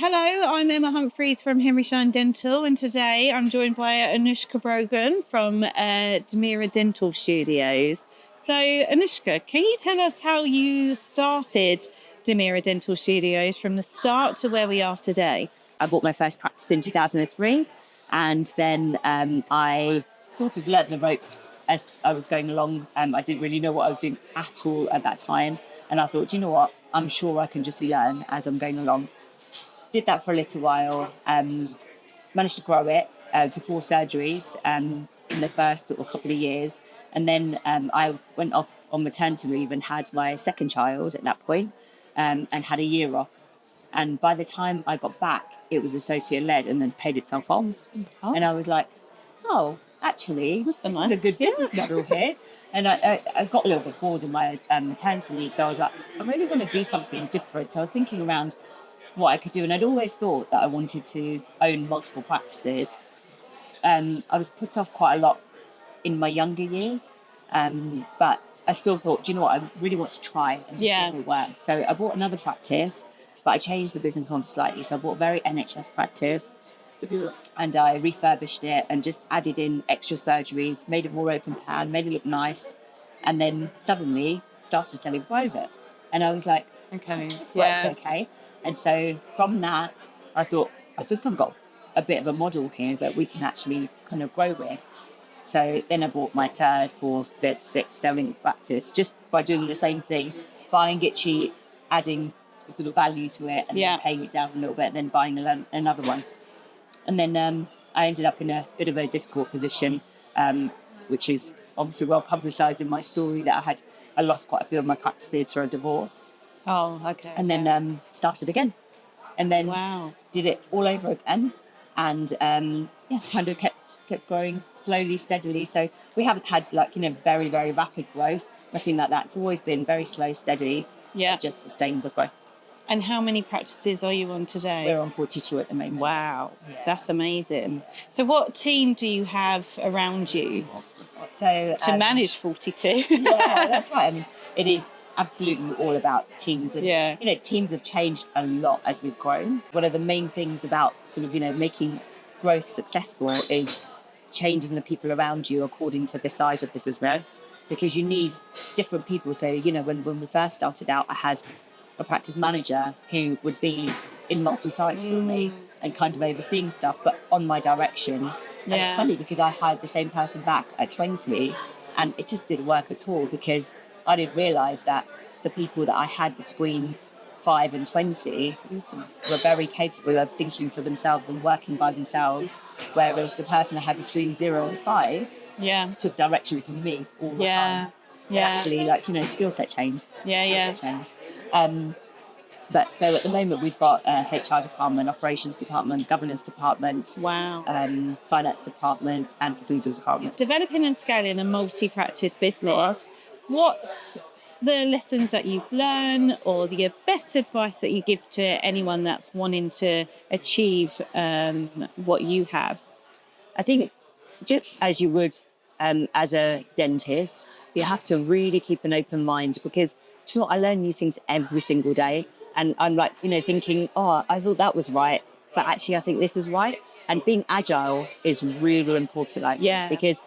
Hello, I'm Emma Humphreys from Henry Schein Dental, and today I'm joined by Anushika Brogan from Damira Dental Studios. So, Anushika, can you tell us how you started Damira Dental Studios from the start to where we are today? I bought my first practice in 2003, and then I sort of learnt the ropes as I was going along. I didn't really know what I was doing at all at that time, and I thought, you know what, I'm sure I can just learn as I'm going along. Did that for a little while, managed to grow it to 4 surgeries in the first sort of couple of years, and then I went off on maternity leave and had my second child at that point, and had a year off. And by the time I got back, it was associate led and then paid itself off. Oh. And I was like, oh, actually, this nice. is a good business model here. And I got a little bit bored in my maternity leave. So I was like, I'm really going to do something different. So I was thinking around what I could do. And I'd always thought that I wanted to own multiple practices. I was put off quite a lot in my younger years. But I still thought, do you know what, I really want to try and just see if it works. So I bought another practice, but I changed the business model slightly. So I bought a very NHS practice and I refurbished it and just added in extra surgeries, made it more open plan, made it look nice, and then suddenly started selling private. And I was like, okay, this works okay. And so from that, I thought, I think I've got a bit of a model here that we can actually kind of grow with. So then I bought my third, fourth, fifth, sixth, seventh practice just by doing the same thing, buying it cheap, adding sort of value to it, and then paying it down a little bit, and then buying another one. And then I ended up in a bit of a difficult position, which is obviously well publicised in my story, that I lost quite a few of my practices through a divorce. Oh, okay. And then started again, and then did it all over again. And kind of kept growing slowly, steadily. So we haven't had very, very rapid growth, nothing like that. It's always been very slow, steady, just sustainable growth. And how many practices are you on today? We're on 42 at the moment. Wow, that's amazing. So what team do you have around you to manage 42? Yeah, that's right. I mean, it is absolutely all about teams. And, teams have changed a lot as we've grown. One of the main things about sort of, making growth successful is changing the people around you according to the size of the business, because you need different people. So, when we first started out, I had a practice manager who would be in multi-sites with me and kind of overseeing stuff, but on my direction. And it's funny because I hired the same person back at 20 and it just didn't work at all, because I didn't realise that the people that I had between 5 and 20 were very capable of thinking for themselves and working by themselves, whereas the person I had between 0 and 5 took direction from me all the time. Actually, skill set change. Skill set change. But so at the moment we've got a HR department, operations department, governance department, finance department, and facilities department. Developing and scaling a multi-practice business, what's the lessons that you've learned, or the best advice that you give to anyone that's wanting to achieve what you have? I think just as you would as a dentist, you have to really keep an open mind, because I learn new things every single day. And I'm thinking, oh, I thought that was right, but actually I think this is right. And being agile is really important, because,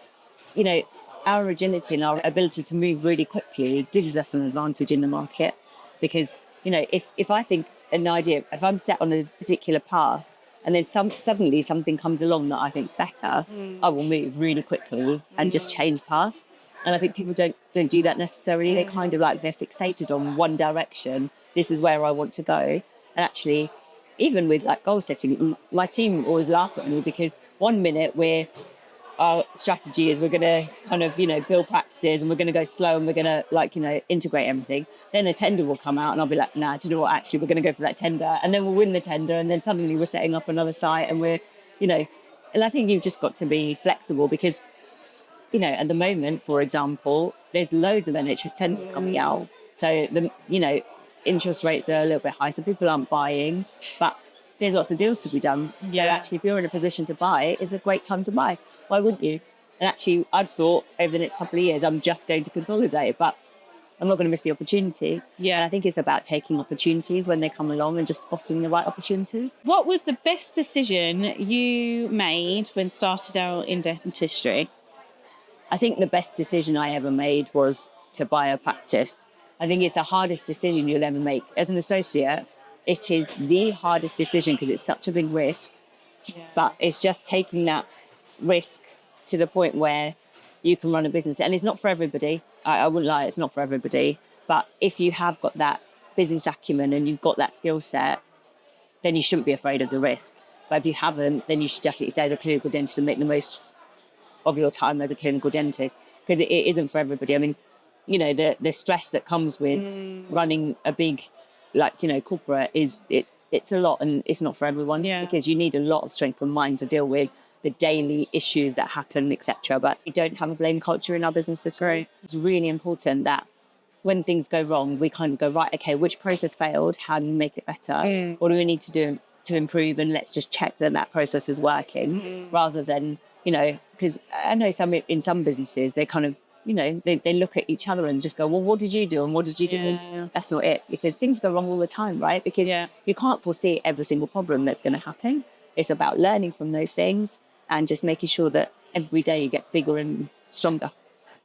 our agility and our ability to move really quickly gives us an advantage in the market. Because, if I think an idea, if I'm set on a particular path and then suddenly something comes along that I think is better, I will move really quickly and just change path. And I think people don't do that necessarily. They kind of they're fixated on one direction. This is where I want to go. And actually, even with goal setting, my team always laugh at me, because one minute our strategy is we're going to kind of, build practices and we're going to go slow and we're going to integrate everything. Then a tender will come out and I'll be like, nah, do you know what? Actually, we're going to go for that tender. And then we'll win the tender. And then suddenly we're setting up another site and we're, and I think you've just got to be flexible, because, at the moment, for example, there's loads of NHS tenders coming out. So, interest rates are a little bit high, so people aren't buying, but there's lots of deals to be done. So actually, if you're in a position to buy, it's a great time to buy. Why wouldn't you? And actually, I'd thought over the next couple of years, I'm just going to consolidate, but I'm not going to miss the opportunity. Yeah. And I think it's about taking opportunities when they come along and just spotting the right opportunities. What was the best decision you made when started out in dentistry? I think the best decision I ever made was to buy a practice. I think it's the hardest decision you'll ever make. As an associate, it is the hardest decision because it's such a big risk. Yeah. But it's just taking that risk to the point where you can run a business. And it's not for everybody. I wouldn't lie, it's not for everybody. But if you have got that business acumen and you've got that skill set, then you shouldn't be afraid of the risk. But if you haven't, then you should definitely stay as a clinical dentist and make the most of your time as a clinical dentist, because it isn't for everybody. I mean, the stress that comes with running a big, corporate it's a lot, and it's not for everyone. Yeah. Because you need a lot of strength of mind to deal with the daily issues that happen, etc. But we don't have a blame culture in our business at all. It's really important that when things go wrong, we kind of go, right, okay, which process failed? How do we make it better? What do we need to do to improve? And let's just check that process is working, rather than, because I know in some businesses, they kind of, they look at each other and just go, well, what did you do? And what did you do? And that's not it, because things go wrong all the time, right? Because you can't foresee every single problem that's going to happen. It's about learning from those things and just making sure that every day you get bigger and stronger.